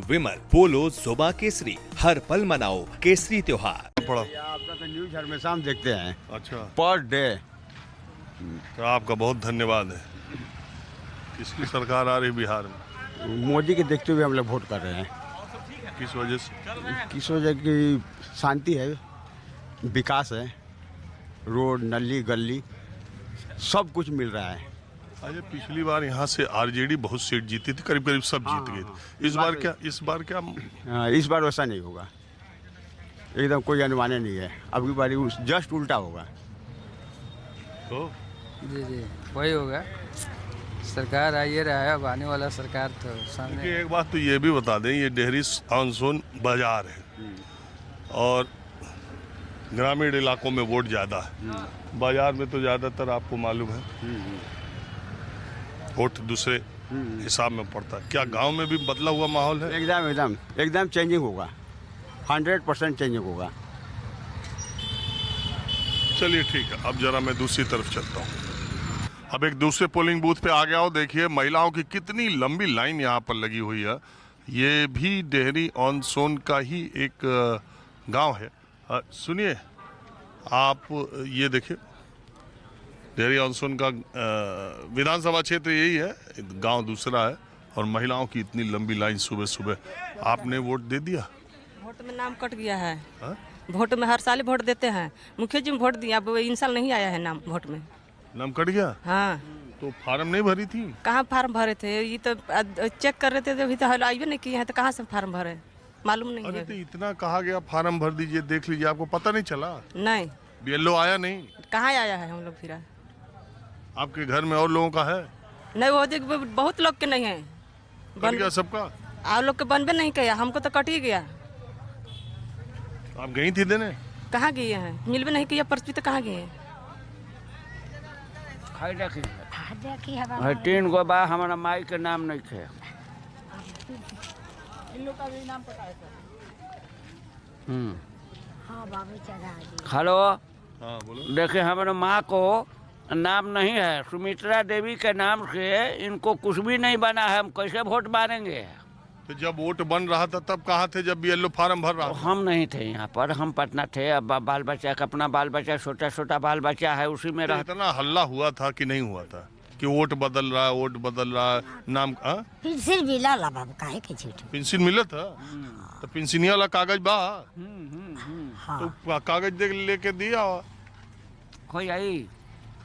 विमल पोलो सुबह केसरी, हर पल मनाओ केसरी त्योहार। पड़ा आपका तो न्यूज हमेशा हम देखते हैं अच्छा, पर डे। तो आपका बहुत धन्यवाद है। किसकी सरकार आ रही बिहार में? मोदी के देखते हुए हम लोग वोट कर रहे हैं। किस वजह से? किस वजह की? शांति है, विकास है, रोड नली गली सब कुछ मिल रहा है। अरे पिछली बार यहाँ से आरजेडी बहुत सीट जीती थी, करीब करीब सब जीत गए। इस बार क्या इस बार वैसा नहीं होगा, एकदम कोई अनुमान नहीं है। अब की बार जस्ट उल्टा होगा। तो जी जी वही होगा। सरकार आ ही रहा है, अब आने वाला सरकार तो सामने। क्योंकि एक बात तो ये भी बता दें, ये डेहरी ऑन बाजार है और ग्रामीण इलाकों में वोट ज़्यादा है। बाजार में तो ज़्यादातर आपको मालूम है वोट दूसरे हिसाब में पड़ता है। क्या गांव में भी बदला हुआ माहौल है? एकदम एकदम एकदम चेंजिंग होगा, 100% चेंजिंग होगा। चलिए ठीक है, अब जरा मैं दूसरी तरफ चलता हूँ। अब एक दूसरे पोलिंग बूथ पे आ गया हूँ। देखिए महिलाओं की कितनी लंबी लाइन यहाँ पर लगी हुई है। ये भी डेहरी ऑन सोन का ही एक गांव है। सुनिए आप, ये देखिए डेहरी ऑन सोन का विधानसभा क्षेत्र यही है, गांव दूसरा है और महिलाओं की इतनी लंबी लाइन सुबह सुबह। आपने वोट दे दिया? वोट में नाम कट गया है। हा? वोट में हर साल वोट देते हैं, मुखिया जी में वोट दिया, अब इन साल नहीं आया है नाम वोट में। नाम कट गया? हाँ। तो फार्म नहीं भरी थी? कहाँ फार्म भरे थे? ये तो चेक कर रहे थे, अभी तो आइए नहीं किए हैं, तो कहाँ से फार्म भरे मालूम नहीं अरे है। तो इतना कहा गया फार्म भर दीजिए, देख लीजिए, आपको पता नहीं चला? नहीं, बीएलओ आया नहीं? कहाँ आया है? हम लोग फिर आपके घर में और लोगों का है? नहीं, वो देख बहुत लोग के नहीं है। कट गया सबका? आप लोग के बनबे नहीं किया, हमको तो कट ही गया। आप गई थी देने? कहाँ गए हैं? मिलबे नहीं किया पर्ची, तो कहाँ गए? 3 गो बा, हमारा माई के नाम नहीं थे। हेलो, हाँ बोलो। देखिए हमारे माँ को नाम नहीं है, सुमित्रा देवी के नाम से इनको कुछ भी नहीं बना है, हम कैसे वोट मारेंगे? तो जब वोट बन रहा था तब कहाँ थे जब बीएलओ फार्म भर रहा था? हम नहीं थे यहाँ पर, हम पटना थे। अब बाल बच्चा का, अपना बाल बच्चा, छोटा छोटा बाल बच्चा है, उसी में तो रह। इतना हल्ला हुआ था कि नहीं हुआ था कि वोट बदल रहा है, वोट बदल रहा है, नाम? पेंसिल मिला ला बाबू, काहे के झूठ? पेंशन मिला था? तो पेंशनिया वाला कागज बा? हाँ। तो कागज दे लेके दिया। कोई आई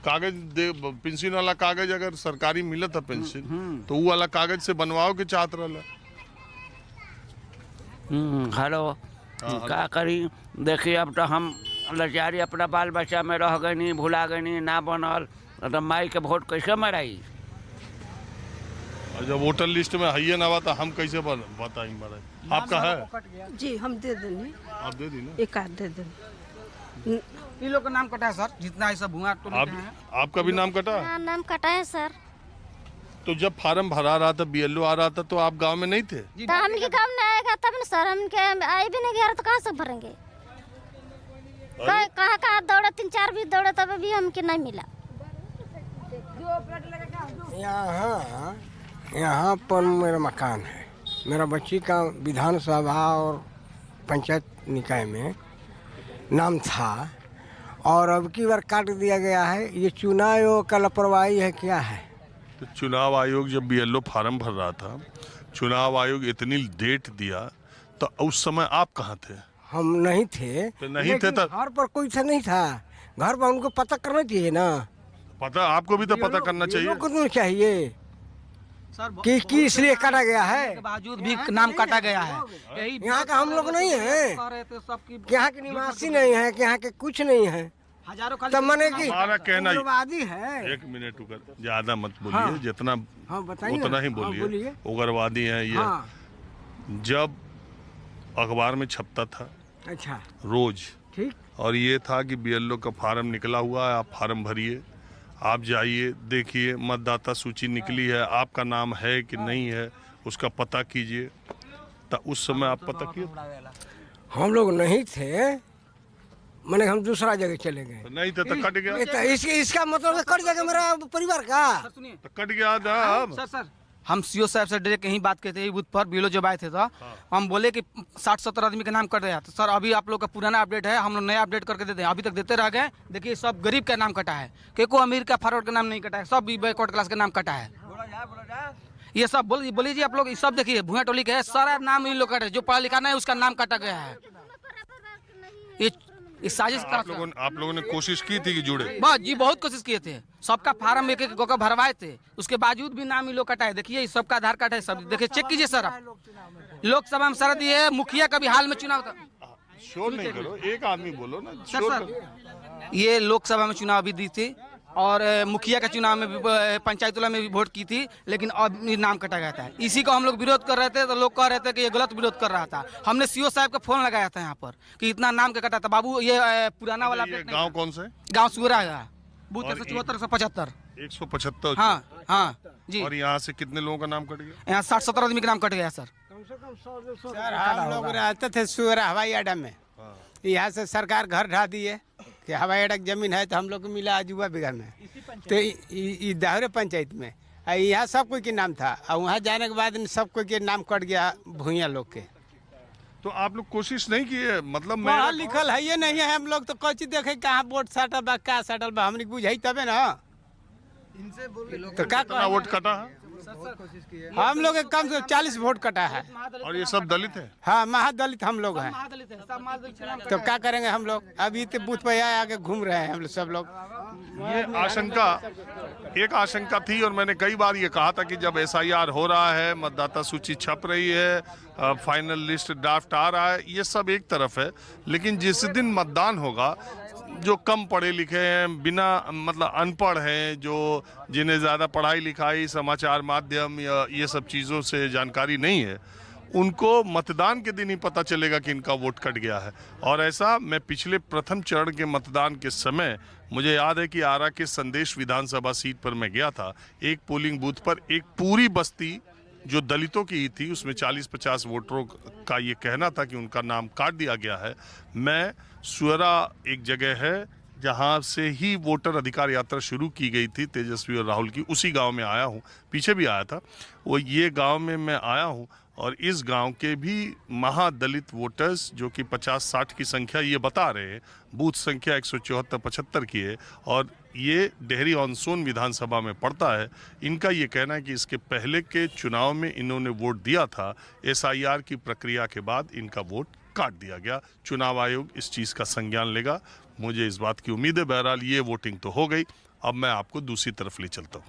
कागज दे, पेंशन वाला कागज अगर सरकारी मिला था पेंशन, तो वो वाला कागज से बनवाओ के चाहत रहा। हेलो, का करी? देखिए अब तो हम लाचारी, अपना बाल बच्चा में रह गए नहीं, भुला गए नहीं, ना बनल, तो माई के वोट कैसे मराई? और जब वोटर लिस्ट में है ना, तो हम कैसे बताएंगे महाराज? आपका है? जी हम दे देंगे, आप दे दी ना? एक आध दे देंगे। इन लोग का नाम कटा है सर, जितना ऐसा भुआ तो लेते हैं। आपका भी नाम कटा? हाँ, नाम कटा है सर। तो जब फार्म भरा रहा था, बीएलओ आ रहा था, तो आप गांव में नहीं थे? तो हमके काम नहीं आएगा तब ना सर, हमके आए भी नहीं गया तो कहाँ से भरेंगे? कहाँ कहाँ दौड़े, 3-4 भी दौड़े, तब भी हमके नहीं मिला। यहाँ पर मेरा मकान है, मेरा बच्ची का विधानसभा और पंचायत निकाय में नाम था और अब की बार काट दिया गया है। ये चुनाव आयोग का लापरवाही है, क्या है? तो चुनाव आयोग जब बीएलओ फार्म भर रहा था, चुनाव आयोग इतनी डेट दिया, तो उस समय आप कहाँ थे? हम नहीं थे। तो नहीं थे तो घर पर कोई नहीं था, घर पर उनको पता करना चाहिए ना। पता आपको भी तो पता करना चाहिए। को चाहिए सर कि इसलिए काटा गया है, के बावजूद भी नाम काटा गया है। यही यहाँ का हम लोग नहीं है, कह रहे थे सबकी, यहाँ के निवासी नहीं है, यहाँ के कुछ नहीं है। हजारों खाली तब मने की हमारा कहना ही, उग्रवादी है। 1 मिनट उगर, ज्यादा मत बोलिए। हाँ। जितना हाँ, बताइए उतना ही हाँ, बोलिए। बोलिए। उग्रवादी हैं ये। हाँ। जब अखबार में छपता था अच्छा, रोज, ठीक। और ये था कि बीएलओ का फार्म निकला हुआ है, आप फार्म भरिए, आप जाइए, देखिए मतदाता सूची निकली है, आपका नाम है कि नहीं है, उसका पता कीजिए। तो उस समय आप पता किए? हम लोग नहीं थे, मैंने हम दूसरा जगह चले गए। तो नहीं थे तो कट गया? इसका मतलब कट जाएगा मेरा परिवार का। सुनिए तो कट गया ना। अब सर, हम सीओ साहब से डायरेक्ट यहीं बात करते बूथ पर बीलो जब आए थे तो हम बोले कि 60-70 आदमी का नाम कट गया। तो सर अभी आप लोग का पुराना अपडेट है, हम लोग नया अपडेट करके देते हैं, अभी तक देते रह गए। देखिए सब गरीब का नाम कटा है, को अमीर का फॉरवर्ड का नाम नहीं कटा है, सब बैकवर्ड क्लास का नाम कटा है। ये सब बोलिए जी आप लोग, ये सब देखिए भुइयां टोली का है, सारा नाम इन लोग कटा है, जो पढ़ा लिखा नहीं उसका नाम काटा गया है। ये साजिश आप लोगों ने कोशिश की थी कि जुड़े? बस जी बहुत कोशिश किए थे, सबका फार्म एक एक को भरवाए थे, उसके बावजूद भी नाम इन लोग कटा है। देखिए सबका आधार कार्ड है, सब देखिए चेक कीजिए सर। आप लोकसभा में शरद ये मुखिया का भी हाल में चुनाव था। शोर नहीं करो, एक आदमी बोलो ना। सर ये लोकसभा में चुनाव भी दी थी और मुखिया का चुनाव में भी, पंचायत में भी वोट की थी, लेकिन अब नाम कटा गया था। इसी को हम लोग विरोध कर रहे थे, तो लोग कह रहे थे कि ये गलत विरोध कर रहा था। हमने सीओ साहब का फोन लगाया था यहाँ पर कि इतना नाम का कटा था। बाबू ये पुराना वाला गांव कौन सा है? गाँव सूरा है, बूथ 174-175। 175। हाँ हाँ जी। और यहाँ से कितने लोगों का नाम कट गया? यहाँ 60-70 आदमी का नाम कट गया सर। सर हम लोग रहते थे सूरा हवाई अड्डा में, यहाँ से सरकार घर ढा दिए कि हवाई अड्डा की जमीन है, तो हम लोग को मिला अजूबा बीघा में, तो दाहरे पंचायत में यहाँ सब कोई के नाम था, और वहाँ जाने के बाद सब कोई के नाम कट गया भूया लोग के। तो आप लोग कोशिश नहीं किए? मतलब पढ़ा लिखल है ये नहीं है हम लोग, तो कोई चीज देखे कहाँ वोट सटल बा क्या सटल बा, हमने बुझाई तबे ना। तो क्या वोट कटा है? हम लोग कम से 40 वोट कटा है। और ये सब दलित है? हाँ महादलित हम लोग हैं, तो क्या करेंगे हम लोग? अभी तो बूथ पे आके घूम रहे हैं हम लोग सब लोग। ये एक आशंका थी, और मैंने कई बार ये कहा था कि जब SIR हो रहा है, मतदाता सूची छप रही है, फाइनल लिस्ट ड्राफ्ट आ रहा है, ये सब एक तरफ है, लेकिन जिस दिन मतदान होगा, जो कम पढ़े लिखे हैं, बिना मतलब अनपढ़ हैं, जो जिन्हें ज़्यादा पढ़ाई लिखाई, समाचार माध्यम या ये सब चीज़ों से जानकारी नहीं है, उनको मतदान के दिन ही पता चलेगा कि इनका वोट कट गया है। और ऐसा मैं पिछले प्रथम चरण के मतदान के समय, मुझे याद है कि आरा के संदेश विधानसभा सीट पर मैं गया था, एक पोलिंग बूथ पर एक पूरी बस्ती जो दलितों की ही थी, उसमें 40-50 वोटरों का ये कहना था कि उनका नाम काट दिया गया है। मैं सुअरा एक जगह है जहाँ से ही वोटर अधिकार यात्रा शुरू की गई थी तेजस्वी और राहुल की, उसी गांव में आया हूँ, पीछे भी आया था वो, ये गांव में मैं आया हूँ। और इस गांव के भी महादलित वोटर्स जो कि 50-60 की संख्या ये बता रहे हैं, बूथ संख्या 174-75 की है, और ये डेहरी ऑन सोन विधानसभा में पड़ता है। इनका ये कहना है कि इसके पहले के चुनाव में इन्होंने वोट दिया था, SIR की प्रक्रिया के बाद इनका वोट काट दिया गया। चुनाव आयोग इस चीज़ का संज्ञान लेगा, मुझे इस बात की उम्मीद है। बहरहाल ये वोटिंग तो हो गई, अब मैं आपको दूसरी तरफ ले चलता हूँ।